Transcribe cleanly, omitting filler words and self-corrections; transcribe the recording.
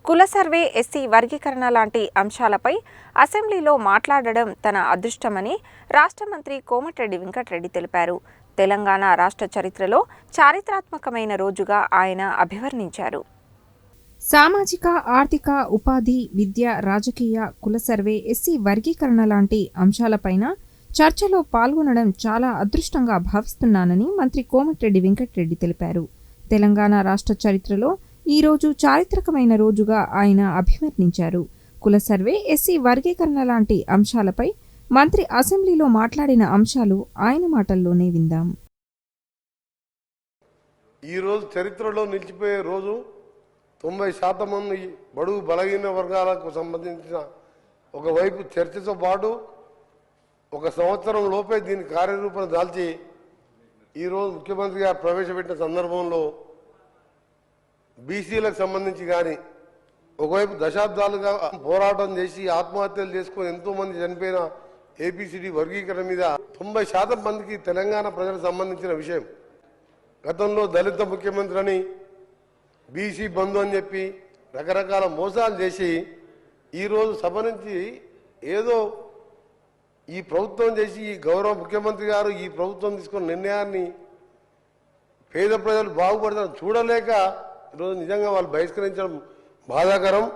కుల survey, SC వర్గీకరణ లాంటి అంశాలపై అసెంబ్లీలో మాట్లాడడం తన అదృష్టమని రాష్ట్ర మంత్రి కోమటిరెడ్డి వెంకటరెడ్డి తెలిపారు. తెలంగాణ రాష్ట్ర చరిత్రలో చారిత్రాత్మకమైన రోజుగా ఆయన అభివర్ణించారు. సామాజిక, ఆర్థిక, ఉపాధి, విద్య, రాజకీయ, కుల సర్వే, ఎస్సీ వర్గీకరణ లాంటి అంశాలపైన చర్చలో పాల్గొనడం చాలా అదృష్టంగా భావిస్తున్నానని మంత్రి కోమటిరెడ్డి వెంకటరెడ్డి తెలిపారు. తెలంగాణ రాష్ట్ర చరిత్రలో ఈ రోజు చారిత్రకమైన రోజుగా ఆయన అభివర్ణించారు. కుల సర్వే, ఎస్సీ వర్గీకరణ లాంటి అంశాలపై మంత్రి అసెంబ్లీలో మాట్లాడిన అంశాలు ఆయన మాటల్లోనే విందాం. ఈ రోజు చరిత్రలో నిలిచిపోయే రోజు. 90% మంది బడుగు బలహీన వర్గాలకు సంబంధించిన ఒకవైపు చర్చతో పాటు 1 సంవత్సరం లోపే దీని కార్యరూపం దాల్చి ఈరోజు ముఖ్యమంత్రి గారు ప్రవేశపెట్టిన సందర్భంలో బీసీలకు సంబంధించి కానీ ఒకవైపు దశాబ్దాలుగా పోరాటం చేసి ఆత్మహత్యలు చేసుకుని ఎంతోమంది చనిపోయిన ఏపీసీడీ వర్గీకరణ మీద 90% మందికి తెలంగాణ ప్రజలకు సంబంధించిన విషయం. గతంలో దళిత ముఖ్యమంత్రి అని, బీసీ బంధు అని చెప్పి రకరకాల మోసాలు చేసి ఈరోజు సభ నుంచి ఏదో ఈ ప్రభుత్వం చేసి ఈ గౌరవ ముఖ్యమంత్రి గారు ఈ ప్రభుత్వం తీసుకున్న నిర్ణయాన్ని పేద ప్రజలు బాగుపడతారు చూడలేక ఈరోజు నిజంగా వాళ్ళు బహిష్కరించడం బాధాకరం.